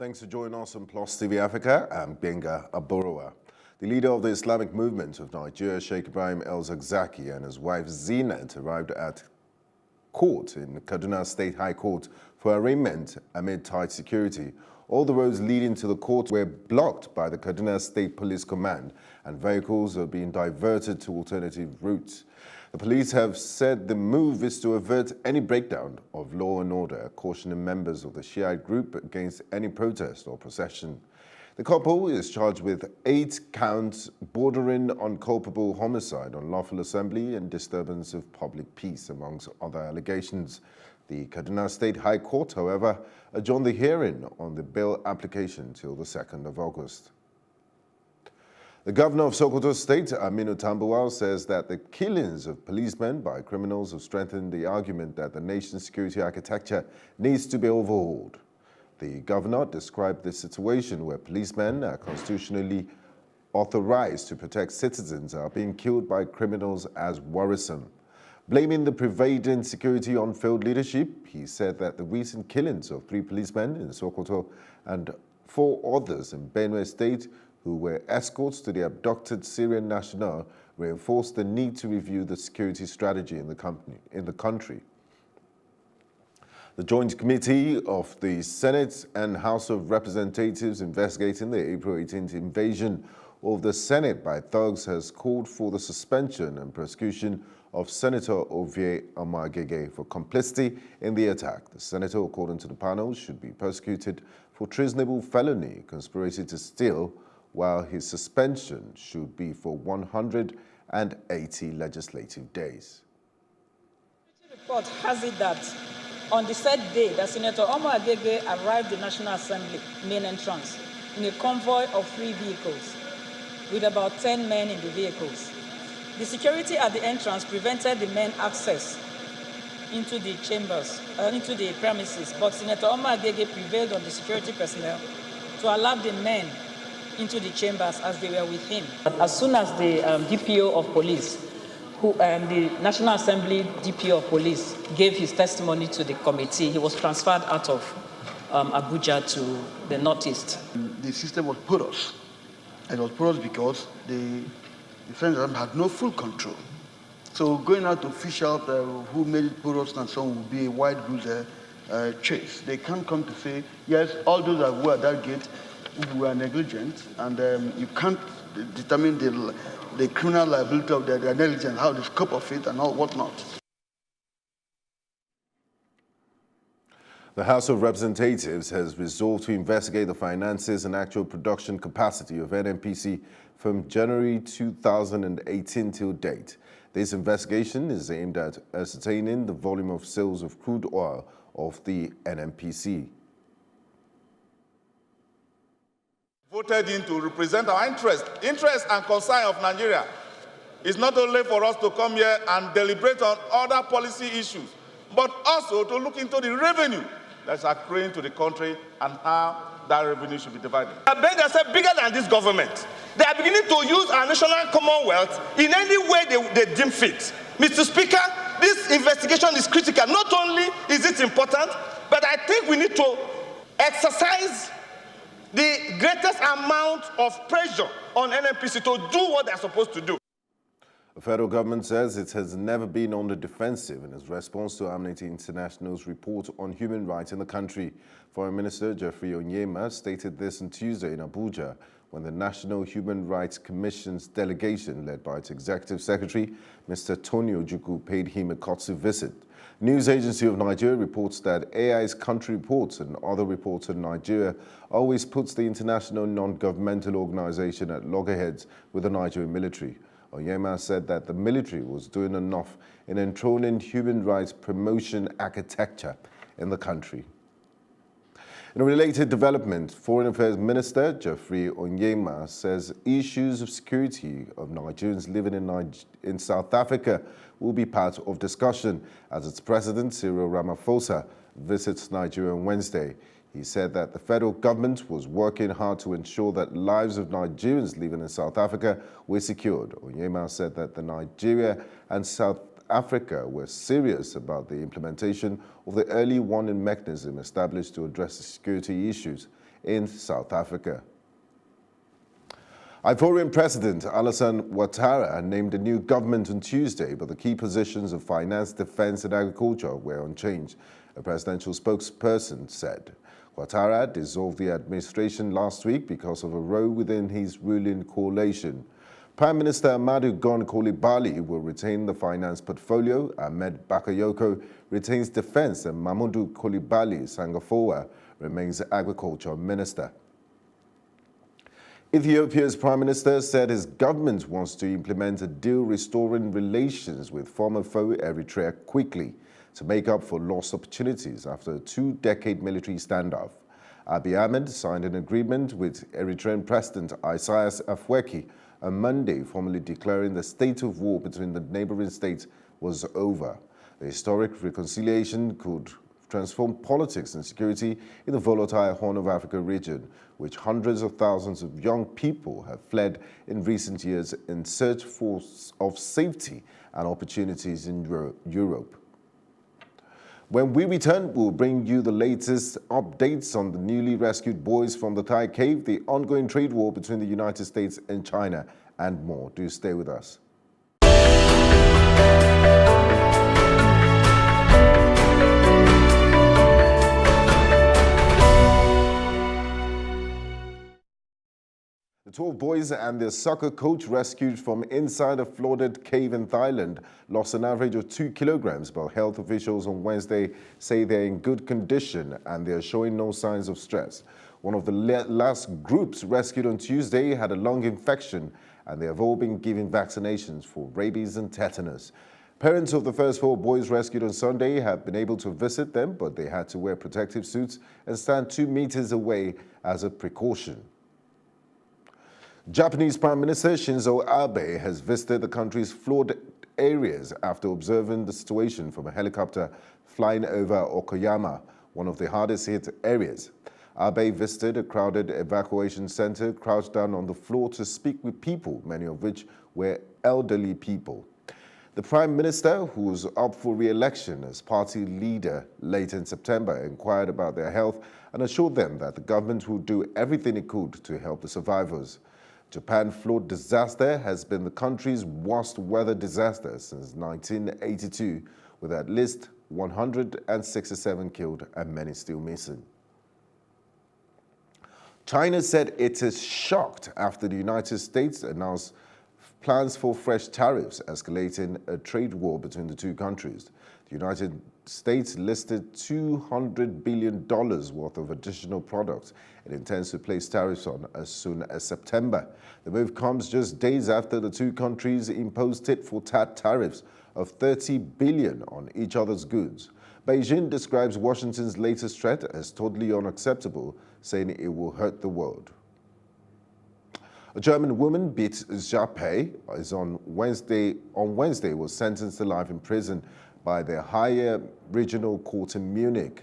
Thanks for joining us on Plus TV Africa. I'm Benga Aborowa. The leader of the Islamic movement of Nigeria, Sheikh Ibrahim El-Zakzaky, and his wife Zinat arrived at court in Kaduna State High Court for arraignment amid tight security. All the roads leading to the court were blocked by the Kaduna State Police Command, and vehicles are being diverted to alternative routes. The police have said the move is to avert any breakdown of law and order, cautioning members of the Shiite group against any protest or procession. The couple is charged with 8 counts bordering on culpable homicide, unlawful assembly, and disturbance of public peace, amongst other allegations. The Kaduna State High Court, however, adjourned the hearing on the bail application till the 2nd of August. The governor of Sokoto State, Aminu Tambuwal, says that the killings of policemen by criminals have strengthened the argument that the nation's security architecture needs to be overhauled. The governor described the situation where policemen are constitutionally authorized to protect citizens are being killed by criminals as worrisome. Blaming the prevailing security on failed leadership, he said that the recent killings of 3 policemen in Sokoto and 4 others in Benue State who were escorts to the abducted Syrian national reinforced the need to review the security strategy in the country. The Joint Committee of the Senate and House of Representatives investigating the April 18th invasion of the Senate by thugs has called for the suspension and prosecution of Senator Ovie Omoagege for complicity in the attack. The senator, according to the panel, should be prosecuted for treasonable felony, conspiracy to steal, while his suspension should be for 180 legislative days. The report has it that on the said day that Senator Omoagege arrived at the National Assembly main entrance in a convoy of 3 vehicles with about 10 men in the vehicles. The security at the entrance prevented the men access into the chambers, into the premises, but Senator Omoagege prevailed on the security personnel to allow the men into the chambers as they were with him. As soon as the DPO of police, the National Assembly DPO of police gave his testimony to the committee, he was transferred out of Abuja to the Northeast. The system was porous. It was porous because the defendant had no full control. So going out to fish out who made it porous and so on would be a wide goose chase. They can't come to say, yes, all those that were at that gate were negligent, and you can't determine the criminal liability of their negligence, how the scope of it and all whatnot. The House of Representatives has resolved to investigate the finances and actual production capacity of NNPC from January 2018 till date. This investigation is aimed at ascertaining the volume of sales of crude oil of the NNPC. Voted in to represent our interest and concern of Nigeria. It's not only for us to come here and deliberate on other policy issues, but also to look into the revenue that's accruing to the country and how that revenue should be divided. I beg themselves bigger than this government. They are beginning to use our national commonwealth in any way they deem fit. Mr. Speaker, this investigation is critical. Not only is it important, but I think we need to exercise the greatest amount of pressure on NNPC to do what they're supposed to do. The federal government says it has never been on the defensive in its response to Amnesty International's report on human rights in the country. Foreign Minister Geoffrey Onyema stated this on Tuesday in Abuja when the National Human Rights Commission's delegation, led by its Executive Secretary, Mr. Tony Ojukwu, paid him a courtesy visit. News Agency of Nigeria reports that AI's country reports and other reports in Nigeria always puts the international non-governmental organization at loggerheads with the Nigerian military. Onyema said that the military was doing enough in enthroning human rights promotion architecture in the country. In a related development, Foreign Affairs Minister Geoffrey Onyema says issues of security of Nigerians living in South Africa will be part of discussion as its President Cyril Ramaphosa visits Nigeria on Wednesday. He said that the federal government was working hard to ensure that lives of Nigerians living in South Africa were secured. Onyema said that the Nigeria and South Africa were serious about the implementation of the early warning mechanism established to address the security issues in South Africa. Ivorian President Alassane Ouattara named a new government on Tuesday, but the key positions of finance, defense and agriculture were unchanged, a presidential spokesperson said. Ouattara dissolved the administration last week because of a row within his ruling coalition. Prime Minister Amadou Gon Coulibaly will retain the finance portfolio, Ahmed Bakayoko retains defense, and Mamadou Coulibaly Sangafoa remains agriculture minister. Ethiopia's prime minister said his government wants to implement a deal restoring relations with former foe Eritrea quickly to make up for lost opportunities after a two-decade military standoff. Abiy Ahmed signed an agreement with Eritrean President Isaias Afwerki on Monday, formally declaring the state of war between the neighboring states was over. The historic reconciliation could transform politics and security in the volatile Horn of Africa region, which hundreds of thousands of young people have fled in recent years in search of safety and opportunities in Europe. When we return, we'll bring you the latest updates on the newly rescued boys from the Thai cave, the ongoing trade war between the United States and China, and more. Do stay with us. The 12 boys and their soccer coach rescued from inside a flooded cave in Thailand lost an average of 2 kilograms, but health officials on Wednesday say they're in good condition and they're showing no signs of stress. One of the last groups rescued on Tuesday had a lung infection, and they have all been given vaccinations for rabies and tetanus. Parents of the first 4 boys rescued on Sunday have been able to visit them, but they had to wear protective suits and stand 2 meters away as a precaution. Japanese Prime Minister Shinzo Abe has visited the country's flood areas after observing the situation from a helicopter flying over Okayama, one of the hardest hit areas. Abe visited a crowded evacuation center, crouched down on the floor to speak with people, many of which were elderly people. The Prime Minister, who was up for re-election as party leader late in September, inquired about their health and assured them that the government would do everything it could to help the survivors. Japan flood disaster has been the country's worst weather disaster since 1982, with at least 167 killed and many still missing. China said it is shocked after the United States announced plans for fresh tariffs, escalating a trade war between the two countries. The United States listed $200 billion worth of additional products it intends to place tariffs on as soon as September. The move comes just days after the two countries imposed tit-for-tat tariffs of $30 billion on each other's goods. Beijing describes Washington's latest threat as totally unacceptable, saying it will hurt the world. A German woman, Beat Zschäpe, on Wednesday was sentenced to life in prison by the higher regional court in Munich,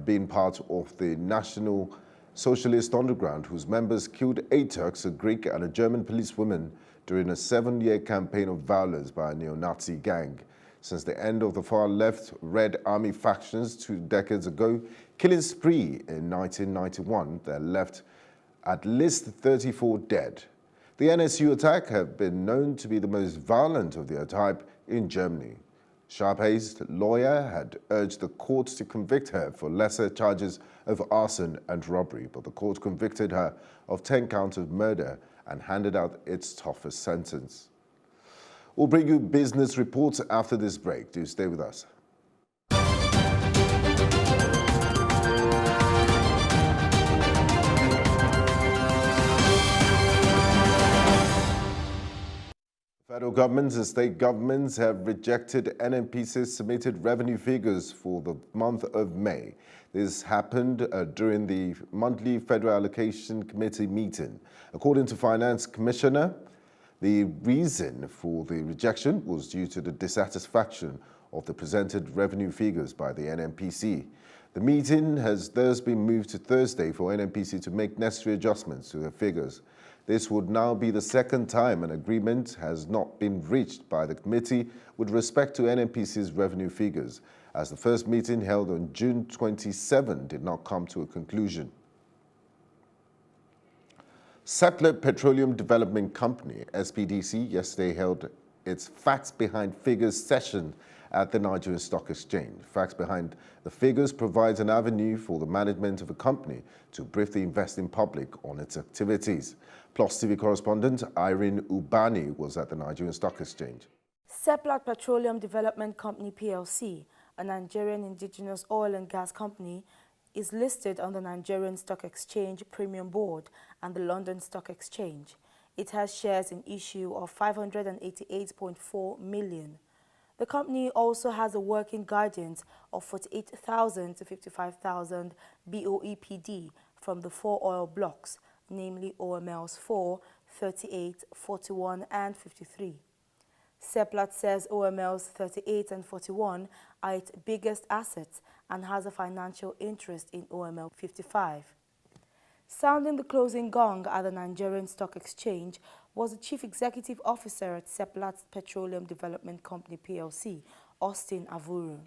being part of the National Socialist Underground, whose members killed 8 Turks, a Greek and a German policewoman during a 7-year campaign of violence by a neo-Nazi gang. Since the end of the far-left Red Army factions 2 decades ago, killing spree in 1991 that left at least 34 dead. The NSU attack have been known to be the most violent of their type in Germany. Zschäpe's lawyer had urged the court to convict her for lesser charges of arson and robbery, but the court convicted her of 10 counts of murder and handed out its toughest sentence. We'll bring you business reports after this break. Do stay with us. Federal governments and state governments have rejected NNPC's submitted revenue figures for the month of May. This happened during the monthly Federal Allocation Committee meeting. According to Finance Commissioner, the reason for the rejection was due to the dissatisfaction of the presented revenue figures by the NNPC. The meeting has thus been moved to Thursday for NNPC to make necessary adjustments to their figures. This would now be the second time an agreement has not been reached by the committee with respect to NNPC's revenue figures, as the first meeting held on June 27 did not come to a conclusion. Seplat Petroleum Development Company, SPDC, yesterday held its Facts Behind Figures session at the Nigerian Stock Exchange. Facts Behind the Figures provides an avenue for the management of a company to brief the investing public on its activities. Plus TV correspondent Irene Ubani was at the Nigerian Stock Exchange. Seplat Petroleum Development Company PLC, a Nigerian indigenous oil and gas company, is listed on the Nigerian Stock Exchange Premium Board and the London Stock Exchange. It has shares in issue of 588.4 million. The company also has a working guidance of 48,000 to 55,000 BOEPD from the 4 oil blocks, namely OMLs 4, 38, 41 and 53. Seplat says OMLs 38 and 41 are its biggest assets and has a financial interest in OML 55. Sounding the closing gong at the Nigerian Stock Exchange was the Chief Executive Officer at Seplat Petroleum Development Company PLC, Austin Avuru.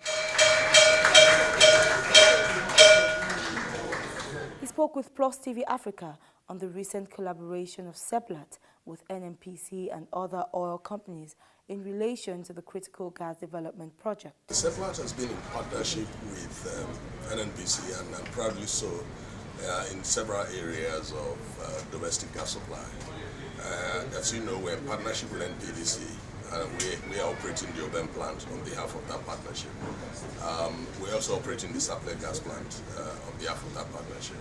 He spoke with Plus TV Africa on the recent collaboration of Seplat with NNPC and other oil companies in relation to the critical gas development project. Seplat has been in partnership with NNPC and proudly so in several areas of domestic gas supply. As you know, we're in partnership with NPDC. We are operating the Oben plant on behalf of that partnership. We're also operating the Sapele gas plant on behalf of that partnership.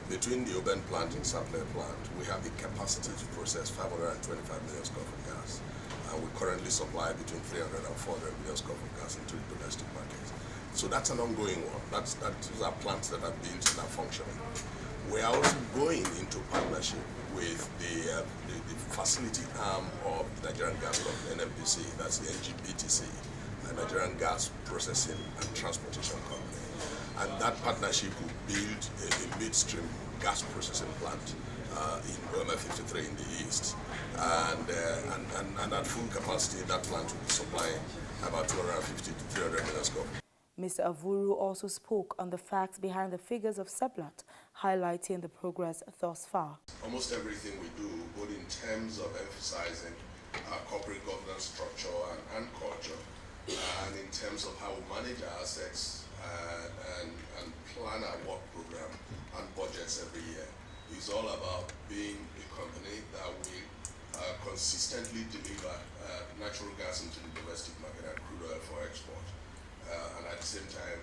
Between the Oben plant and Sapele plant, we have the capacity to process 525 million scf of gas. And we currently supply between 300 and 400 million scf of gas into the domestic market. So that's an ongoing one. Those are plants that have been in that functioning. We are also going into partnership with the facility arm of the Nigerian Gas Company, NNPC, that's the NGPTC, the Nigerian Gas Processing and Transportation Company. And that partnership will build a midstream gas processing plant in OML 53 in the east. And at full capacity, that plant will be supplying about 250 to 300 million scf. Mr. Avuru also spoke on the facts behind the figures of Seplat, highlighting the progress thus far. Almost everything we do, both in terms of emphasizing our corporate governance structure and culture, and in terms of how we manage our assets and plan our work program and budgets every year, is all about being a company that will consistently deliver natural gas into the domestic market and crude oil for export. And at the same time,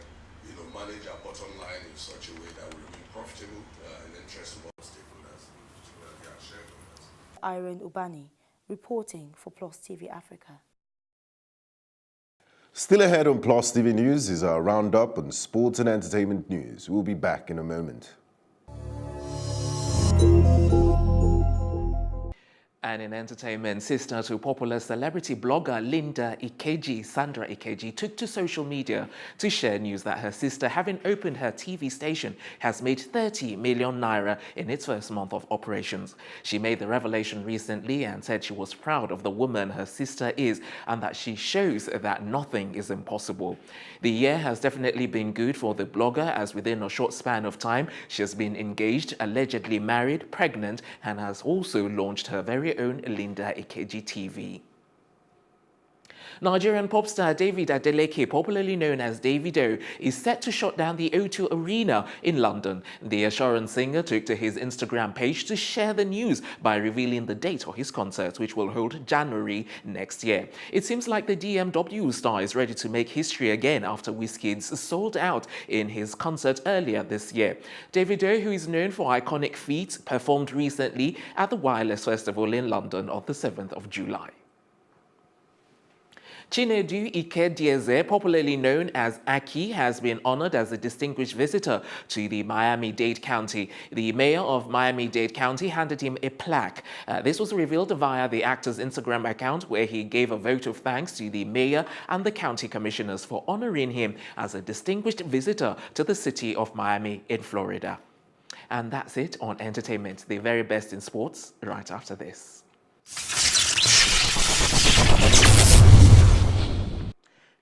manage our bottom line in such a way that we remain profitable in the interest of all stakeholders, particularly our shareholders. Irene Ubani, reporting for Plus TV Africa. Still ahead on Plus TV News is our roundup on sports and entertainment news. We'll be back in a moment. And in entertainment, sister to popular celebrity blogger Linda Ikeji, Sandra Ikeji, took to social media to share news that her sister, having opened her TV station, has made 30 million naira in its first month of operations. She made the revelation recently and said she was proud of the woman her sister is and that she shows that nothing is impossible. The year has definitely been good for the blogger, as within a short span of time, she has been engaged, allegedly married, pregnant, and has also launched her very own Linda Ikeji TV. Nigerian pop star David Adeleke, popularly known as Davido, is set to shut down the O2 Arena in London. The Assurance singer took to his Instagram page to share the news by revealing the date of his concert, which will hold January next year. It seems like the DMW star is ready to make history again after Wizkid's sold out in his concert earlier this year. Davido, who is known for iconic feats, performed recently at the Wireless Festival in London on the 7th of July. Chinedu Ikedieze, popularly known as Aki, has been honored as a distinguished visitor to the Miami-Dade County. The mayor of Miami-Dade County handed him a plaque. This was revealed via the actor's Instagram account, where he gave a vote of thanks to the mayor and the county commissioners for honoring him as a distinguished visitor to the city of Miami in Florida. And that's it on entertainment. The very best in sports right after this.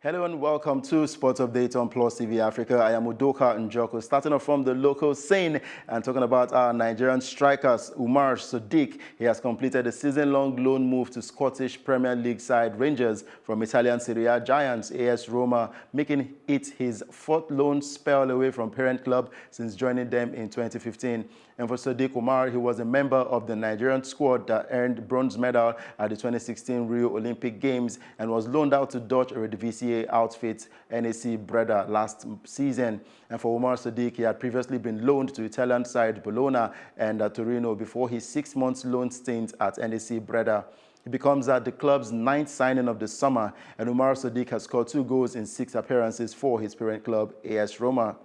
Hello and welcome to Sports Update on Plus TV Africa. I am Udoka Njoko, starting off from the local scene and talking about our Nigerian strikers. Umar Sadiq, he has completed a season-long loan move to Scottish Premier League side Rangers from Italian Serie A giants AS Roma, making it his fourth loan spell away from parent club since joining them in 2015. And for Sadiq Umar, he was a member of the Nigerian squad that earned bronze medal at the 2016 Rio Olympic Games and was loaned out to Dutch Eredivisie outfit NAC Breda last season. And for Umar Sadiq, he had previously been loaned to Italian side Bologna and Torino before his 6 months loan stint at NAC Breda. He becomes the club's 9th signing of the summer, and Umar Sadiq has scored 2 goals in 6 appearances for his parent club AS Roma.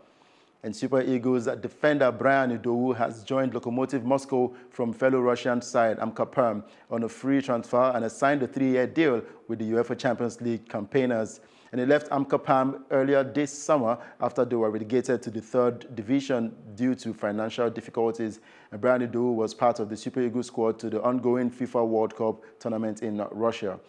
And Super Eagles defender Brian Idowu has joined Lokomotiv Moscow from fellow Russian side Amka Perm on a free transfer and has signed a 3-year deal with the UEFA Champions League campaigners. And he left Amka Perm earlier this summer after they were relegated to the 3rd division due to financial difficulties. And Brian Idowu was part of the Super Eagles squad to the ongoing FIFA World Cup tournament in Russia.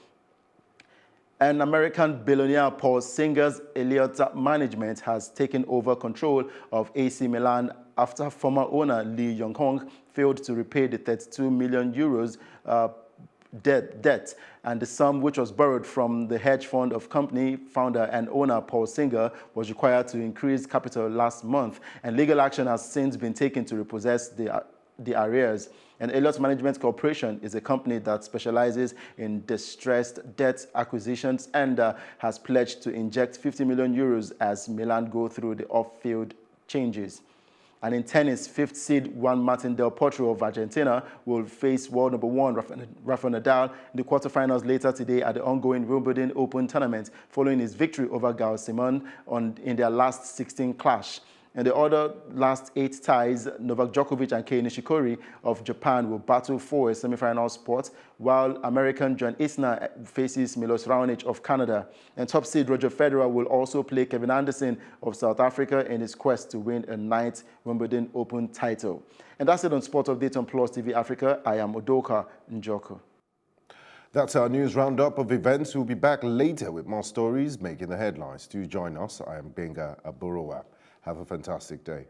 And American billionaire Paul Singer's Elliott Management has taken over control of AC Milan after former owner Lee Yong-hong failed to repay the 32 million euros debt, and the sum which was borrowed from the hedge fund of company founder and owner Paul Singer was required to increase capital last month, and legal action has since been taken to repossess the arrears. And Elliott Management Corporation is a company that specializes in distressed debt acquisitions and has pledged to inject 50 million euros as Milan go through the off-field changes. And in tennis, 5th seed Juan Martín del Potro of Argentina will face world number 1 Rafa Nadal in the quarterfinals later today at the ongoing Wimbledon Open tournament, following his victory over Gael Simon in their last 16 clash. And the other last 8 ties, Novak Djokovic and Kei Nishikori of Japan will battle for a semi-final spot, while American John Isner faces Milos Raonic of Canada. And top seed Roger Federer will also play Kevin Anderson of South Africa in his quest to win a 9th Wimbledon Open title. And that's it on Sport Update on Plus TV Africa. I am Udoka Njoko. That's our news roundup of events. We'll be back later with more stories making the headlines. Do join us. I am Benga Aborowa. Have a fantastic day.